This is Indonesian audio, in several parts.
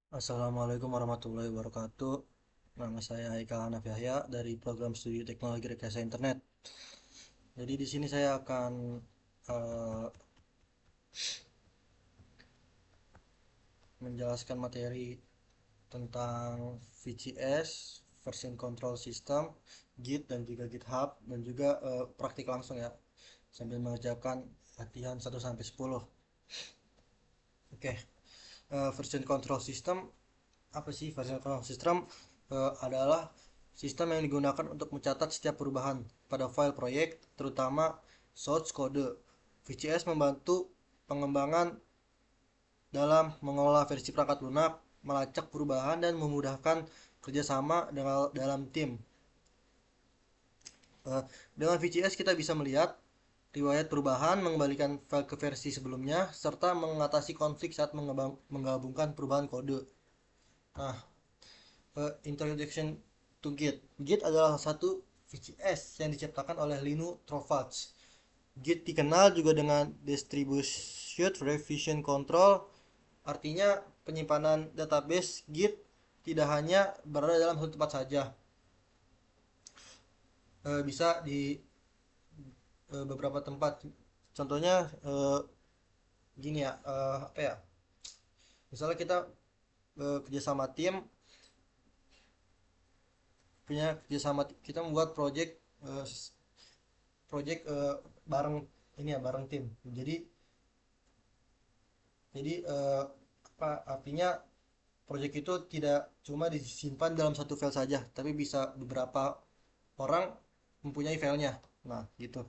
Assalamualaikum warahmatullahi wabarakatuh. Nama saya Haikal Hanaf Yahya dari program studi teknologi rekayasa internet. Jadi di sini saya akan eh, menjelaskan materi tentang VCS, version control system, Git dan juga GitHub dan juga praktik langsung ya sambil mengerjakan latihan 1 sampai 10. Oke, version control system apa sih version control system? Adalah sistem yang digunakan untuk mencatat setiap perubahan pada file proyek, terutama source code. VCS membantu pengembangan dalam mengelola versi perangkat lunak, melacak perubahan, dan memudahkan kerjasama dalam tim. Dengan VCS kita bisa melihat riwayat perubahan, mengembalikan file ke versi sebelumnya, serta mengatasi konflik saat menggabungkan perubahan kode. Nah, Introduction to Git. Git adalah salah satu VCS yang diciptakan oleh Linus Torvalds. Git dikenal juga dengan Distributed Revision Control, artinya penyimpanan database Git tidak hanya berada dalam satu tempat saja, bisa di beberapa tempat. Contohnya gini ya, apa ya? Misalnya kita kerjasama tim, punya kerjasama kita membuat uh, project bareng ini ya bareng tim. Jadi apa artinya project itu tidak cuma disimpan dalam satu file saja, tapi bisa beberapa orang mempunyai filenya. Nah, gitu.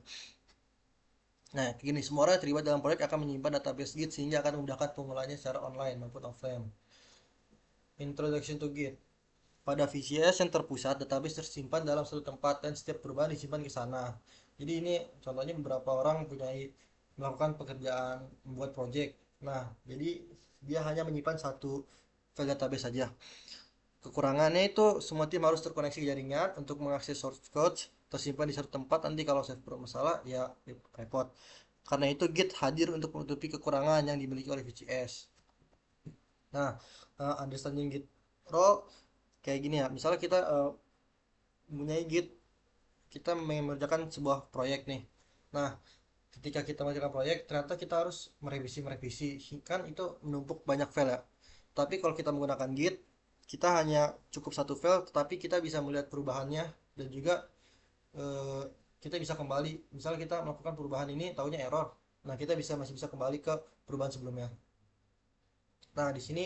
Nah, gini, semua orang yang terlibat dalam proyek akan menyimpan database Git sehingga akan memudahkan pengolahannya secara online maupun offline. Introduction to Git. Pada VCS yang terpusat, database tersimpan dalam satu tempat dan setiap perubahan disimpan ke sana. Jadi ini contohnya beberapa orang mempunyai melakukan pekerjaan membuat project. Nah, jadi dia hanya menyimpan satu file database saja. Kekurangannya itu semua tim harus terkoneksi ke jaringan untuk mengakses source code tersimpan di satu tempat. Nanti kalau server bermasalah ya repot. Karena itu Git hadir untuk menutupi kekurangan yang dimiliki oleh VCS. Nah, understanding Git role kayak gini ya. Misalnya kita mempunyai Git, kita mengerjakan sebuah proyek nih. Nah, ketika kita mengerjakan proyek, ternyata kita harus merevisi kan itu menumpuk banyak file ya. Tapi kalau kita menggunakan Git, kita hanya cukup satu file, tetapi kita bisa melihat perubahannya dan juga eh, kita bisa kembali. Misalnya kita melakukan perubahan ini, tahunya error. Nah, kita masih bisa kembali ke perubahan sebelumnya. Nah, di sini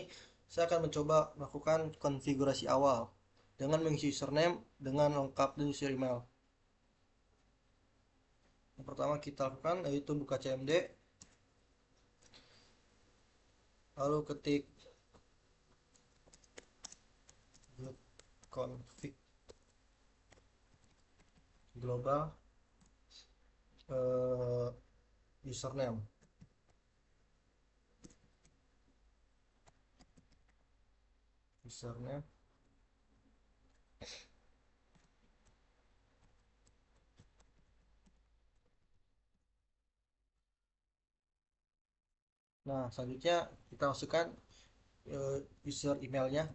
saya akan mencoba melakukan konfigurasi awal dengan mengisi username dengan lengkap dan user email. Yang pertama kita lakukan yaitu buka CMD, lalu ketik config global eh, username. Username. Nah, selanjutnya kita masukkan user emailnya.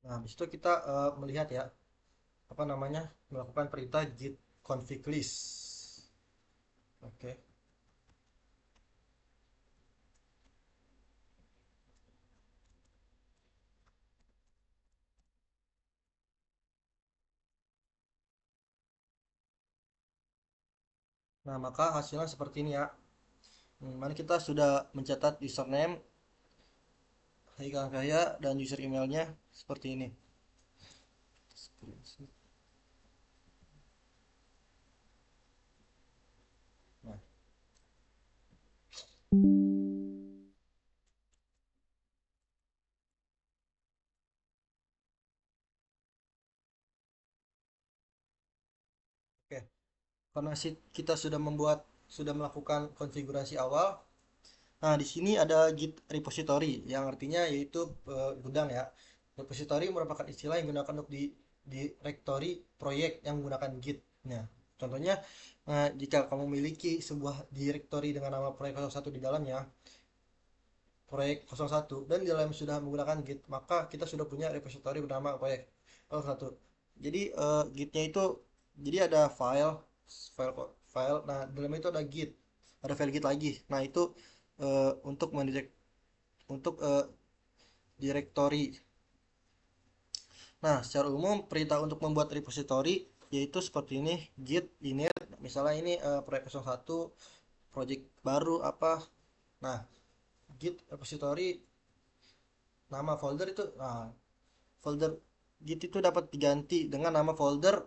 Nah, habis itu kita melihat ya, apa namanya, melakukan perintah git config list. Oke. Nah, maka hasilnya seperti ini ya. Mana kita sudah mencatat username Haikal Kaya dan user emailnya seperti ini. Nah, oke. Karena kita sudah melakukan konfigurasi awal. Nah, di sini ada Git repository yang artinya yaitu gudang ya. Repository merupakan istilah yang digunakan untuk directory proyek yang menggunakan Git. Nah, contohnya jika kamu memiliki sebuah directory dengan nama proyek 01 di dalamnya, proyek 01 dan di dalam sudah menggunakan Git, maka kita sudah punya repository bernama proyek 01. Jadi Gitnya itu jadi ada file file. Nah, dalam itu ada Git, ada file Git lagi. Nah, itu untuk mendetek untuk directory. Nah, secara umum perintah untuk membuat repository yaitu seperti ini: git init, misalnya ini proyek 01, project baru apa. Nah, git repository, nama folder itu, nah, folder git itu dapat diganti dengan nama folder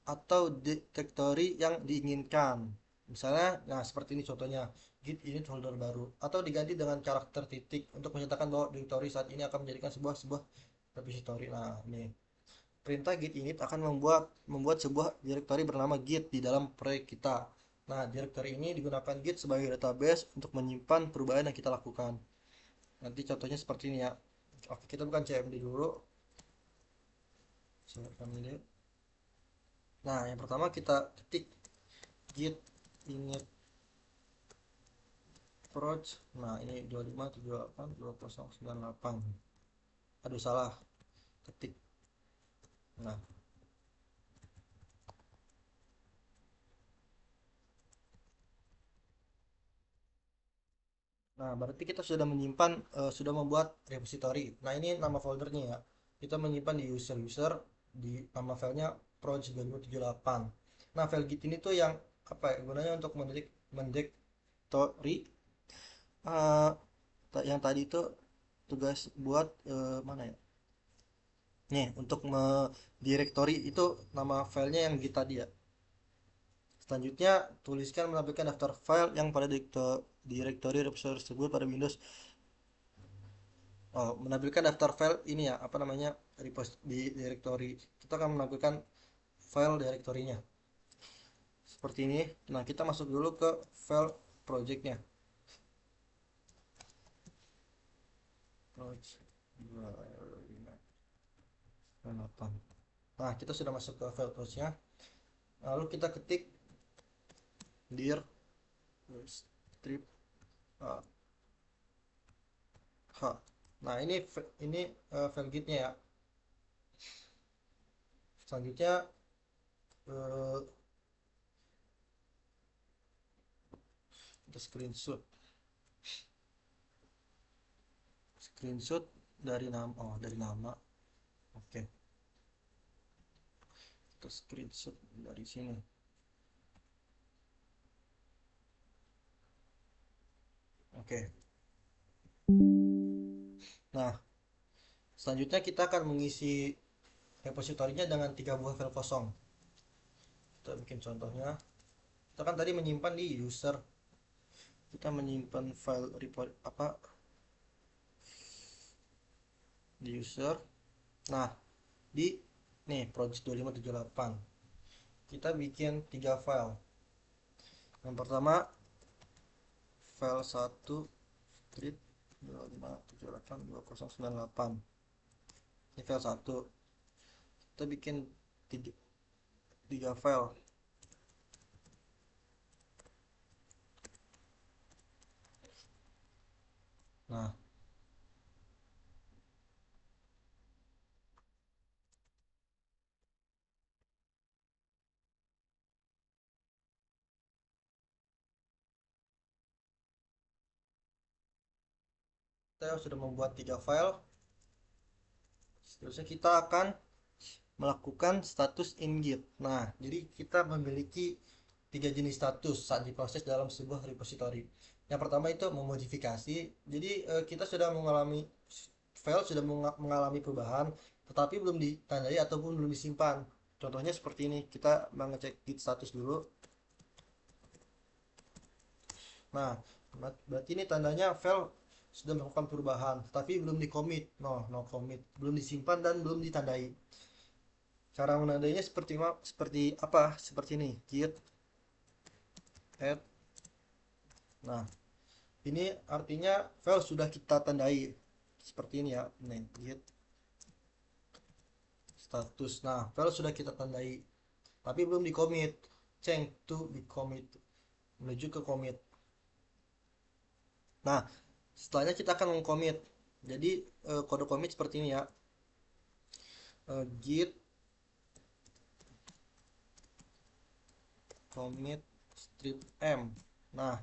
atau directory yang diinginkan. Misalnya, nah seperti ini contohnya, git init folder baru, atau diganti dengan karakter titik untuk menyatakan bahwa directory saat ini akan menjadikan sebuah sebuah repository. Nah, ini perintah git init akan membuat sebuah directory bernama git di dalam proyek kita. Nah, directory ini digunakan git sebagai database untuk menyimpan perubahan yang kita lakukan. Nanti contohnya seperti ini ya. Oke, kita bukan cmd dulu. cmd. Nah, yang pertama kita ketik git init approach. Nah, ini 25782098. Aduh, salah ketik. Nah, berarti kita sudah menyimpan, sudah membuat repository. Nah, ini nama foldernya ya. Kita menyimpan di user di nama filenya project 2078. Nah, file git ini tuh yang apa ya? Gunanya untuk mendetektori eh, yang tadi itu tugas buat mana ya? Nih, untuk directory itu nama filenya yang git tadi ya. Selanjutnya, tuliskan menampilkan daftar file yang pada directory repository tersebut pada Windows. Oh, menampilkan daftar file ini ya, apa namanya, repos di directory. Kita akan menampilkan file directory-nya seperti ini. Nah, kita masuk dulu ke file project-nya. Project 2578. Nah, kita sudah masuk ke file project-nya. Lalu kita ketik dir strip h. Nah, ini file git-nya ya. Selanjutnya eh, kita screenshot dari nama, dari nama. Oke, kita screenshot dari sini. Oke. Nah, selanjutnya kita akan mengisi repositorinya dengan 3 buah file kosong. Kita bikin contohnya. Kita kan tadi menyimpan di user. Kita menyimpan file report apa di user. Nah, di nih project 2578. Kita bikin 3 file. Yang pertama file 1 script 25782098. Ini file 1. Kita bikin 3 file. Nah, kita sudah membuat 3 file. Seterusnya kita akan melakukan status in Git. Nah, jadi kita memiliki 3 jenis status saat diproses dalam sebuah repository. Yang pertama itu memodifikasi. Jadi kita sudah mengalami file sudah mengalami perubahan, tetapi belum ditandai ataupun belum disimpan. Contohnya seperti ini. Kita mengecek Git status dulu. Nah, berarti ini tandanya file sudah melakukan perubahan, tapi belum di commit. No commit, belum disimpan dan belum ditandai. Cara menandainya seperti apa? Seperti ini, git add. Nah, ini artinya file sudah kita tandai. Seperti ini ya. Nih, git status. Nah, file sudah kita tandai, tapi belum di commit. Change to be commit, menuju ke commit. Nah, setelahnya kita akan mengcommit. Jadi kode commit seperti ini ya. Git commit strip m. Nah,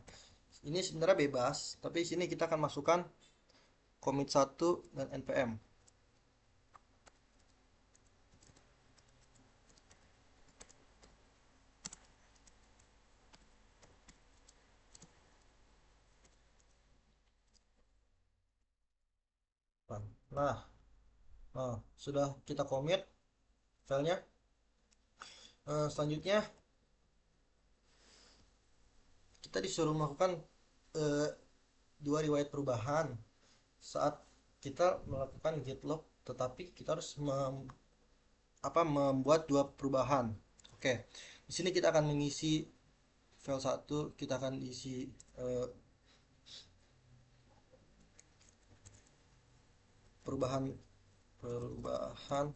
ini sebenarnya bebas, tapi di sini kita akan masukkan commit 1 dan npm. Nah, sudah kita commit filenya. Selanjutnya kita disuruh melakukan eh, dua riwayat perubahan saat kita melakukan git log, tetapi kita harus membuat dua perubahan. Oke, di sini kita akan mengisi file 1, kita akan isi eh, perubahan perubahan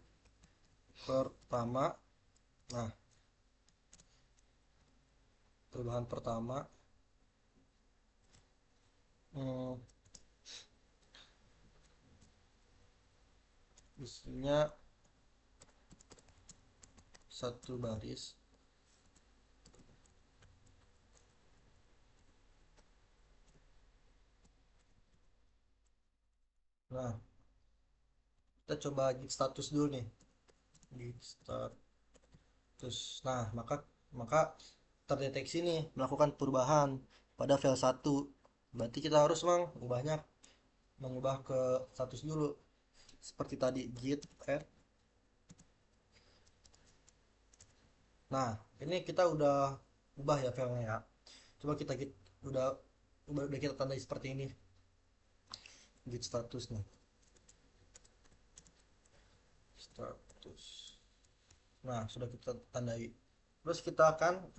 pertama. Nah, perubahan pertama hmm, isinya satu baris. Nah, kita coba git status dulu nih. Git status. Nah, maka terdeteksi nih melakukan perubahan pada file 1. Berarti kita harus mengubah ke status dulu. Seperti tadi git add. Nah, ini kita udah ubah ya filenya ya. Coba kita git udah udah kita tandai seperti ini. Git status nih. Status. Nah, sudah kita tandai. Terus kita akan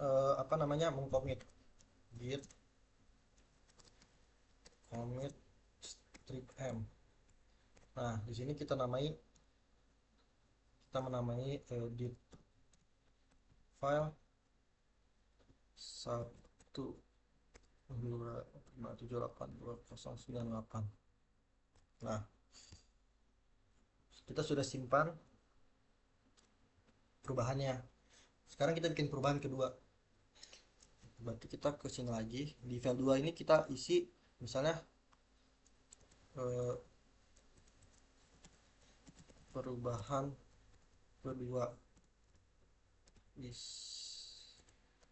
mengcommit git commit strip m. Nah, di sini kita menamai edit file 1.2.578.2.098. Nah, kita sudah simpan perubahannya. Sekarang kita bikin perubahan kedua. Berarti kita ke sini lagi. Di file 2 ini kita isi misalnya eh, perubahan kedua,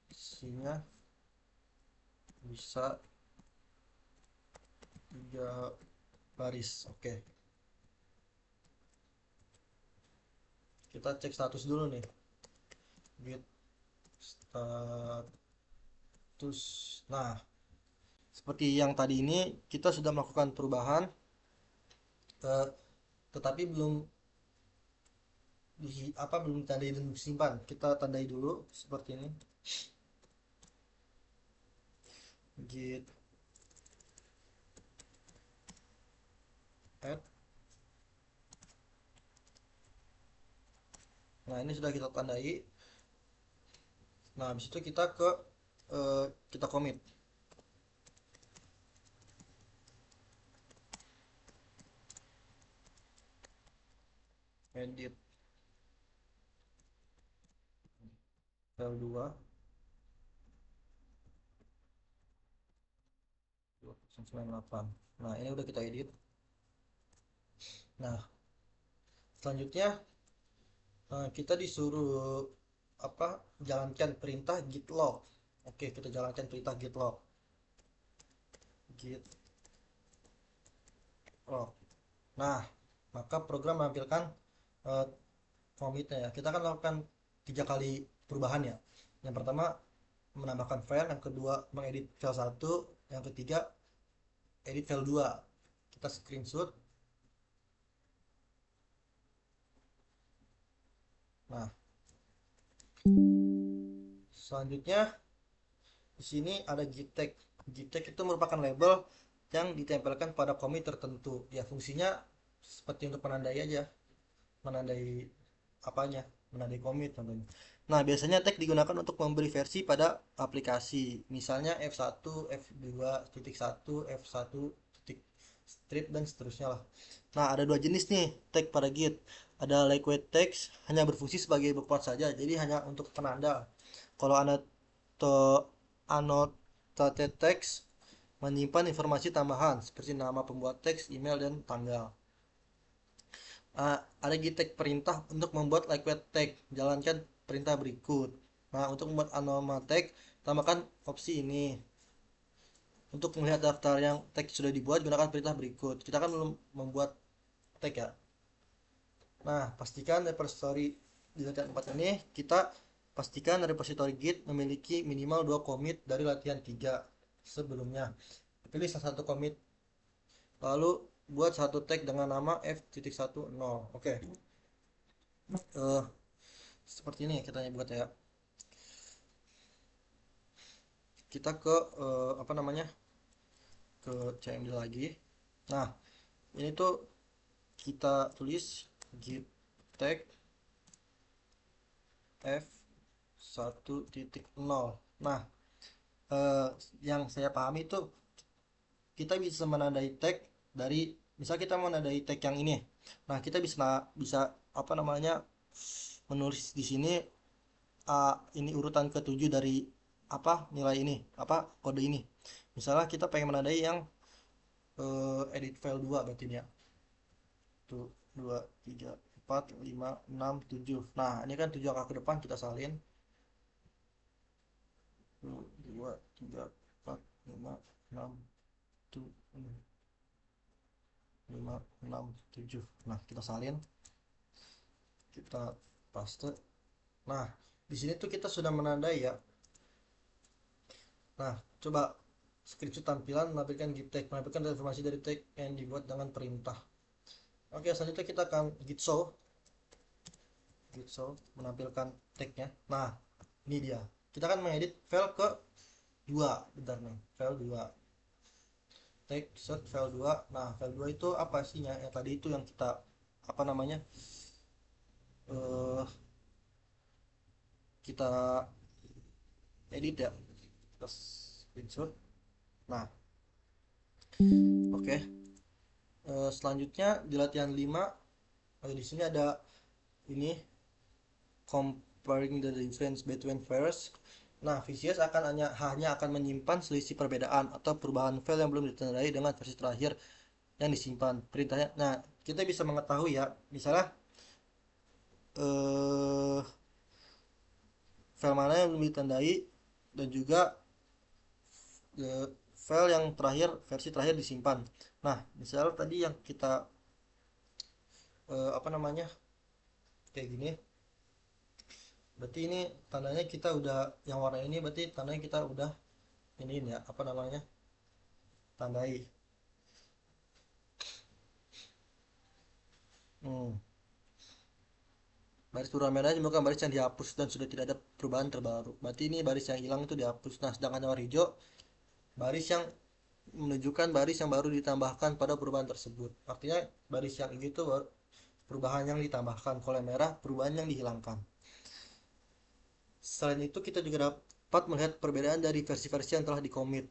isinya bisa 3 baris. Oke, kita cek status dulu nih. Git status. Nah, seperti yang tadi ini kita sudah melakukan perubahan, eh, tetapi belum tandai dan simpan. Kita tandai dulu seperti ini. Git add. Nah, ini sudah kita tandai. Nah, habis itu kita commit. Edit file 2 298. Nah, ini udah kita edit. Nah, selanjutnya kita disuruh jalankan perintah git log. Oke, kita jalankan perintah git log. Git log. Nah, maka program menampilkan uh, commitnya ya. Kita akan lakukan 3 kali perubahan ya. Yang pertama menambahkan file, yang kedua mengedit file 1, yang ketiga edit file 2. Kita screenshot. Nah, selanjutnya di sini ada git tag. Git tag itu merupakan label yang ditempelkan pada commit tertentu. Ya, fungsinya seperti untuk menandai aja, menandai apanya, menandai commit contohnya. Nah, biasanya tag digunakan untuk memberi versi pada aplikasi, misalnya F1, F2.1, F1 titik strip dan seterusnya lah. Nah, ada dua jenis nih tag pada Git. Ada lightweight text, hanya berfungsi sebagai bookmark saja, jadi hanya untuk penanda. Kalau annotated text menyimpan informasi tambahan seperti nama pembuat teks, email, dan tanggal. Ada tag perintah untuk membuat lightweight tag. Jalankan perintah berikut. Nah, untuk membuat anoma tag, tambahkan opsi ini. Untuk melihat daftar yang tag sudah dibuat, gunakan perintah berikut. Kita kan belum membuat tag ya. Nah, pastikan repository di latihan 4 ini, kita pastikan repository Git memiliki minimal 2 commit dari latihan 3 sebelumnya. Pilih salah satu commit, lalu buat satu tag dengan nama f.10. Oke. Eh, Seperti ini kita buat ya. Kita ke apa namanya? Ke CMD lagi. Nah, ini tuh kita tulis git tag f1.0. Nah, eh, yang saya pahami itu kita bisa menandai tag dari, misal kita mau menandai tag yang ini. Nah, kita bisa bisa apa namanya? Menulis di sini ini urutan ketujuh dari apa nilai ini, apa kode ini. Misalnya kita pengen menandai yang edit file 2 berarti ini ya. Tuh, 2, 3, 4, 5, 6, 7. Nah, ini kan 7 angka ke depan kita salin. 2, 3, 4, 5, 6, 5, 6, 7. Nah, kita salin, kita paste. Nah, di sini tuh kita sudah menandai ya. Nah, coba screenshot tampilan menampilkan git tag, menampilkan informasi dari tag yang dibuat dengan perintah. Oke, selanjutnya kita akan git show menampilkan tagnya. Nah, ini dia. Kita akan mengedit file ke 2, bentar nih, file 2. Tag set file 2. Nah, file 2 itu apa isinya? Yang tadi itu yang kita apa namanya? eh Kita edit ya. Kita screenshot. Nah, oke. Selanjutnya di latihan 5, di sini ada ini comparing the difference between files. Nah, VCS hanya akan menyimpan selisih perbedaan atau perubahan file yang belum ditandai dengan versi terakhir yang disimpan perintahnya. Nah, kita bisa mengetahui ya, misalnya eh, file mana yang belum ditandai, dan juga file yang terakhir, versi terakhir disimpan. Nah, misalnya tadi yang kita apa namanya, kayak gini, berarti ini tandanya kita udah, yang warna ini berarti tandanya kita udah ini ya, apa namanya, tandai. hmm. Baris berwarna merah merupakan baris yang dihapus dan sudah tidak ada perubahan terbaru, berarti ini baris yang hilang itu dihapus. Nah, sedangkan yang warna hijau baris yang menunjukkan baris yang baru ditambahkan pada perubahan tersebut. Artinya baris yang ini tuh perubahan yang ditambahkan, kalau yang merah perubahan yang dihilangkan. Selain itu kita juga dapat melihat perbedaan dari versi-versi yang telah dikomit.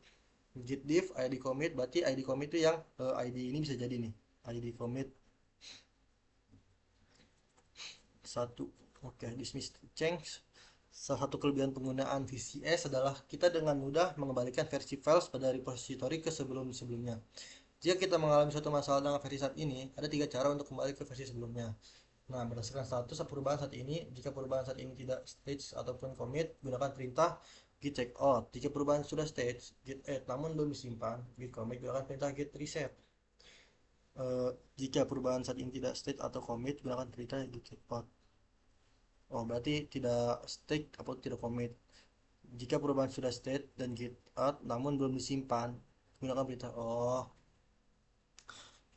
Git diff id commit, berarti id commit itu yang id ini bisa jadi nih, id commit 1. Oke, dismiss change. Salah satu kelebihan penggunaan VCS adalah kita dengan mudah mengembalikan versi files pada repository ke sebelum-sebelumnya. Jika kita mengalami suatu masalah dengan versi saat ini, ada 3 cara untuk kembali ke versi sebelumnya. Nah, berdasarkan status perubahan saat ini, jika perubahan saat ini tidak stage ataupun commit, gunakan perintah git checkout. Jika perubahan sudah stage, git add namun belum disimpan, git commit, gunakan perintah git reset. Jika perubahan saat ini tidak stage atau commit, gunakan perintah git checkout. Oh, berarti tidak stage atau tidak commit. Jika perubahan sudah state dan git add namun belum disimpan, gunakan perintah. Oh,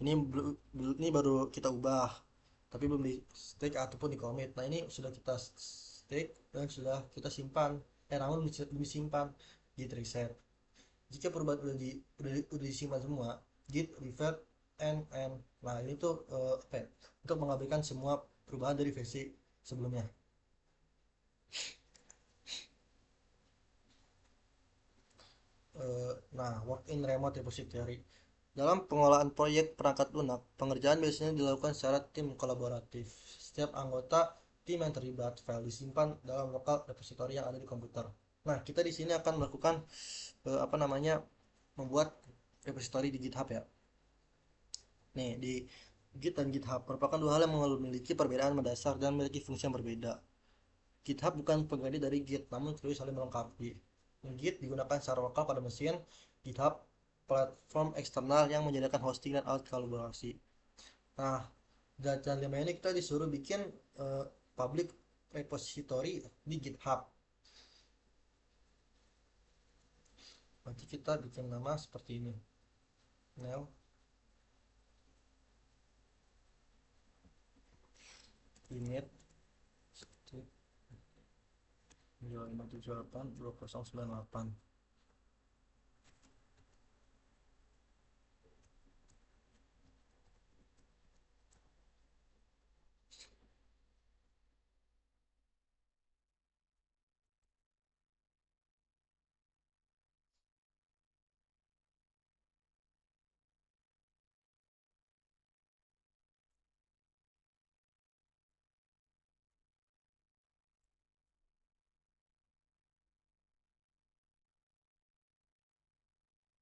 ini baru kita ubah, tapi belum di stake ataupun di commit. Nah, ini sudah kita stake dan sudah kita simpan, namun belum disimpan, git reset. Jika perubahan udah disimpan semua, git revert and. Nah, ini tuh apa ya, untuk mengabaikan semua perubahan dari versi sebelumnya. Nah, work in remote repository. Dalam pengolahan proyek perangkat lunak, pengerjaan biasanya dilakukan secara tim kolaboratif. Setiap anggota tim yang terlibat, file disimpan dalam lokal repository yang ada di komputer. Nah, kita di sini akan melakukan apa namanya, membuat repository di GitHub ya. Nih, di Git dan GitHub merupakan dua hal yang memiliki perbedaan mendasar dan memiliki fungsi yang berbeda. GitHub bukan pengganti dari Git, namun terus saling melengkapi. Git digunakan secara lokal pada mesin, GitHub platform eksternal yang menyediakan hosting dan alat kolaborasi. Nah, dan 5 ini kita disuruh bikin public repository di GitHub. Nanti kita bikin nama seperti ini. Now, init 2578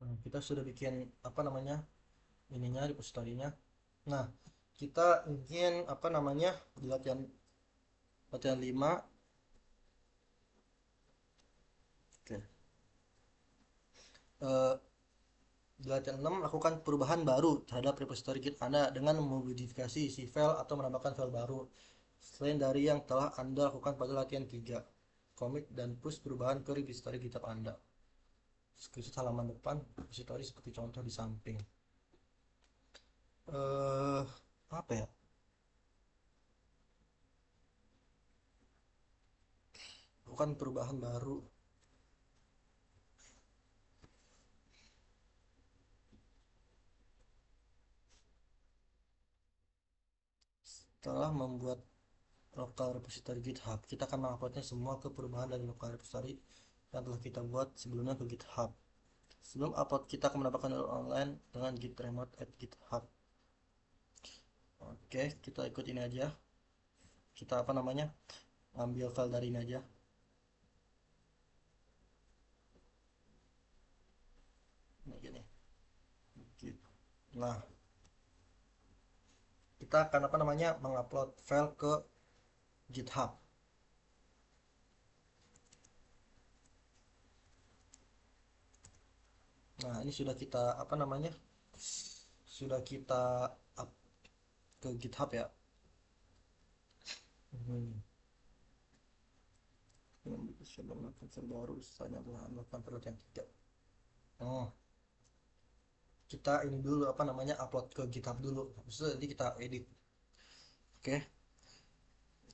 Nah, kita sudah bikin apa namanya, ininya repository-nya. Nah, kita ingin apa namanya, di latihan 5. Oke. Eh, di latihan 6, lakukan perubahan baru terhadap repository Git Anda dengan memodifikasi isi file atau menambahkan file baru selain dari yang telah Anda lakukan pada latihan 3. Commit dan push perubahan ke repository GitHub Anda. Screenshot halaman depan repository seperti contoh di samping. Eh, apa ya? Bukan perubahan baru. Setelah membuat local repository GitHub, kita akan menguploadnya semua ke perubahan dari local repository yang telah kita buat sebelumnya ke GitHub. Sebelum upload, kita akan menambahkan download online dengan git remote at GitHub. Oke, kita ikut ini aja. Kita apa namanya, ambil file dari ini aja. Ini gini. Nah, kita akan apa namanya, mengupload file ke GitHub. Nah, ini sudah kita apa namanya, sudah kita up ke GitHub ya. Hmm. Sudah melakukan file baru, saya telah melakukan file yang tidak. Oh, kita ini dulu apa namanya, upload ke GitHub dulu. Habis itu nanti kita edit. Oke.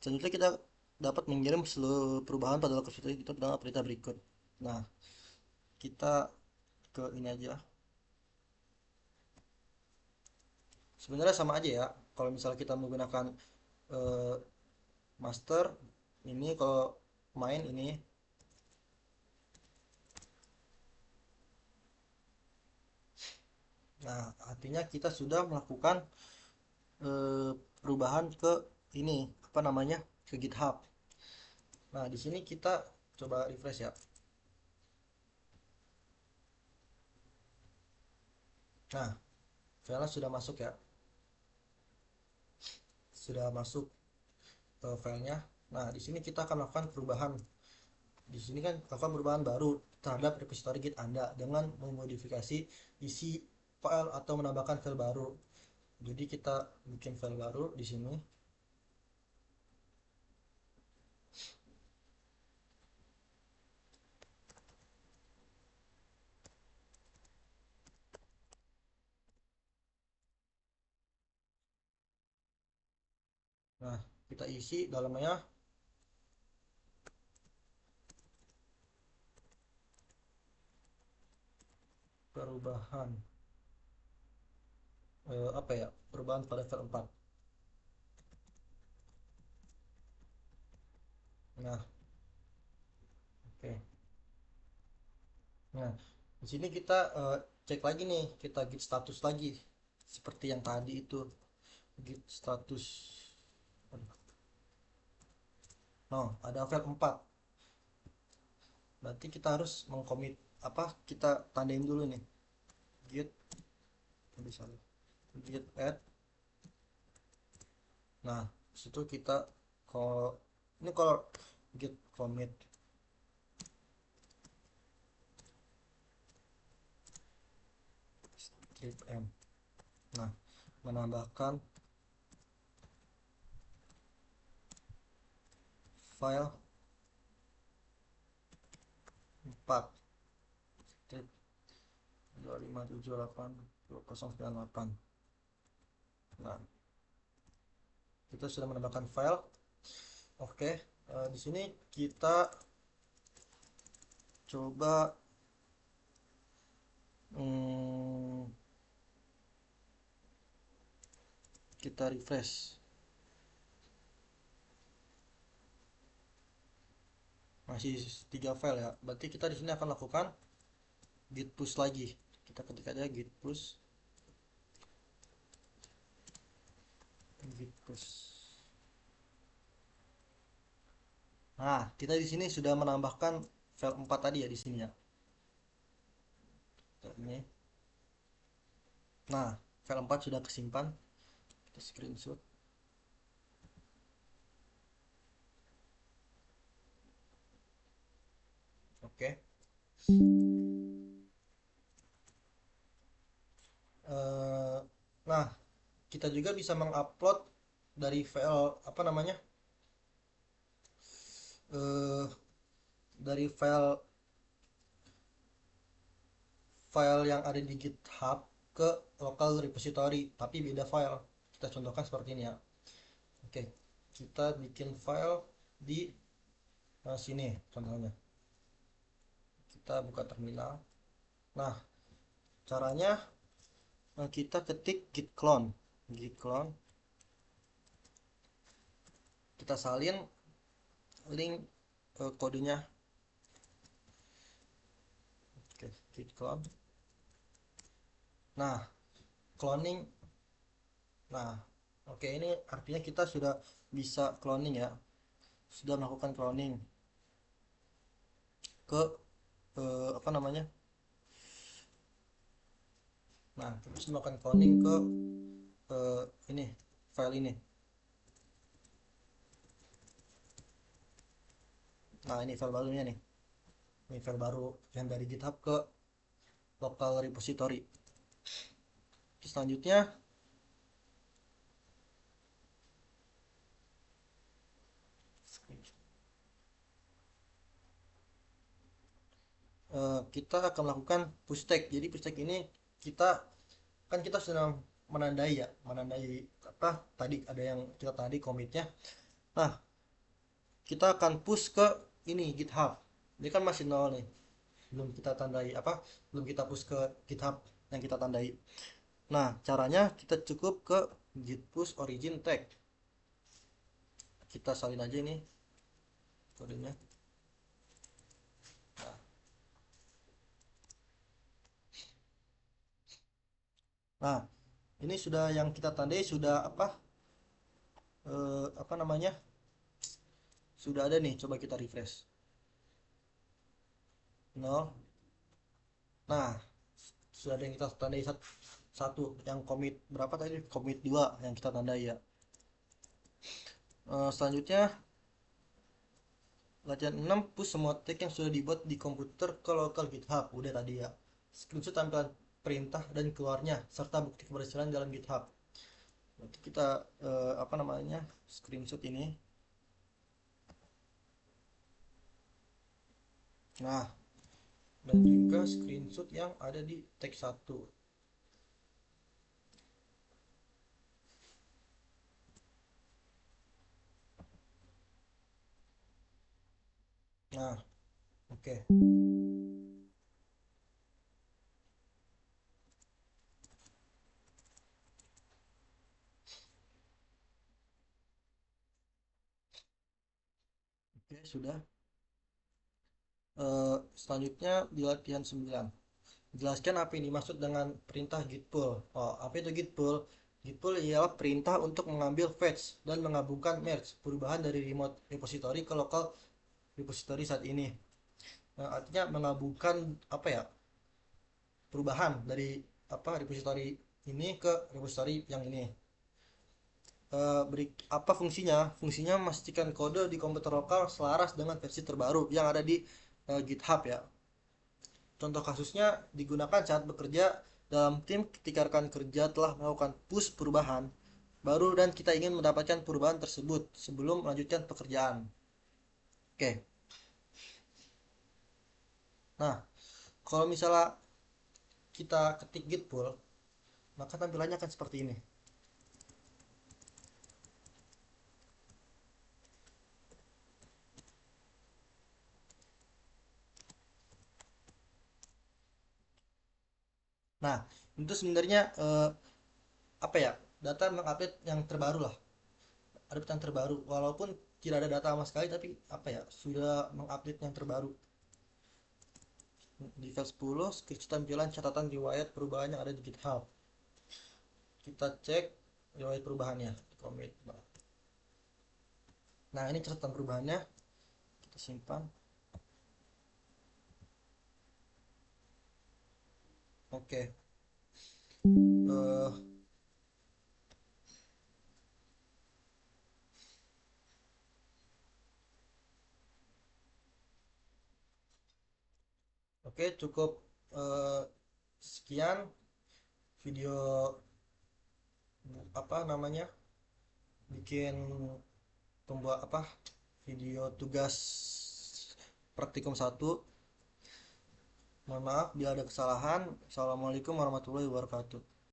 Selanjutnya kita dapat mengirim seluruh perubahan pada lokasi itu dengan perintah berikut. Nah, kita ke ini aja. Sebenarnya sama aja ya. Kalau misalnya kita menggunakan eh, master ini, kalau main ini. Nah, artinya kita sudah melakukan perubahan ke ini apa namanya, ke GitHub. Nah, di sini kita coba refresh ya. Nah, filenya sudah masuk ya. Sudah masuk filenya. Nah, di sini kita akan melakukan perubahan. Di sini kan melakukan perubahan baru terhadap repository Git Anda dengan memodifikasi isi file atau menambahkan file baru. Jadi kita bikin file baru di sini. Nah, kita isi dalamnya perubahan apa ya? Perubahan pada file 4. Nah, oke. Nah, di sini kita cek lagi nih, kita git status lagi. Seperti yang tadi itu, git status. No, ada file 4. Berarti kita harus mengcommit apa? Kita tandain dulu nih. Git bisa git add. Nah, situ kita kalau ini kalau git commit strip m. Nah, menambahkan file 4 strip 2578098. Nah, kita sudah menambahkan file. Oke, di sini kita coba hmm, kita refresh. Masih 3 file ya. Berarti kita di sini akan lakukan git push lagi. Kita ketik aja git push, git push. Nah, kita di sini sudah menambahkan file 4 tadi ya di sini ya. Ini. Nah, file 4 sudah kesimpan. Kita screenshot. Oke. Eh, nah, kita juga bisa mengupload dari file apa namanya? Eh, dari file yang ada di GitHub ke local repository, tapi beda file. Kita contohkan seperti ini ya. Oke, kita bikin file di sini contohnya. Kita buka terminal. Nah, caranya kita ketik git clone. Git clone. Kita salin link kodenya. Oke, git clone. Nah, cloning. Nah, oke, ini artinya kita sudah bisa cloning ya. Sudah melakukan cloning ke apa namanya? Nah, terus melakukan cloning ke ini file ini. Nah, ini file barunya nih. Ini file baru yang dari GitHub ke local repository. Terus selanjutnya kita akan melakukan push tag. Jadi push tag ini kita kan kita sedang menandai ya, menandai apa tadi ada yang kita tadi comitnya. Nah, kita akan push ke ini GitHub. Ini kan masih nol nih, belum kita tandai apa, belum kita push ke GitHub yang kita tandai. Nah, caranya kita cukup ke git push origin tag. Kita salin aja ini kodenya. Nah, ini sudah yang kita tandai sudah apa namanya, sudah ada nih, coba kita refresh. Nol. Nah, sudah ada yang kita tandai satu, yang commit berapa tadi, commit 2 yang kita tandai ya. Selanjutnya latihan 6, push semua tag yang sudah dibuat di komputer ke lokal GitHub. Udah tadi ya. Screenshot tampilan perintah dan keluarnya serta bukti keberhasilan dalam GitHub. Nanti kita apa namanya, screenshot ini. Nah, dan juga screenshot yang ada di tag 1. Nah, oke. Oke, sudah. Selanjutnya di latihan 9. Jelaskan apa yang dimaksud dengan perintah git pull. Oh, apa itu git pull? Git pull ialah perintah untuk mengambil fetch dan menggabungkan merge perubahan dari remote repository ke local repository saat ini. Nah, artinya menggabungkan apa ya? Perubahan dari apa repository ini ke repository yang ini. Apa fungsinya? Fungsinya memastikan kode di komputer lokal selaras dengan versi terbaru yang ada di GitHub ya. Contoh kasusnya digunakan saat bekerja dalam tim ketika rekan kerja telah melakukan push perubahan baru dan kita ingin mendapatkan perubahan tersebut sebelum melanjutkan pekerjaan. Oke. Nah, kalau misalnya kita ketik git pull, maka tampilannya akan seperti ini. Nah, itu sebenarnya apa ya? Data mengupdate yang terbaru lah. Update yang terbaru walaupun tidak ada data sama sekali tapi apa ya? Sudah mengupdate yang terbaru. Di file 10, skripsi tampilan catatan riwayat perubahan yang ada di GitHub. Kita cek riwayat perubahannya, commit. Nah, ini catatan perubahannya, kita simpan. Oke. Eh, oke, cukup eh, sekian video apa namanya? Bikin pembuat apa? Video tugas praktikum 1. Mohon maaf bila ada kesalahan. Assalamualaikum warahmatullahi wabarakatuh.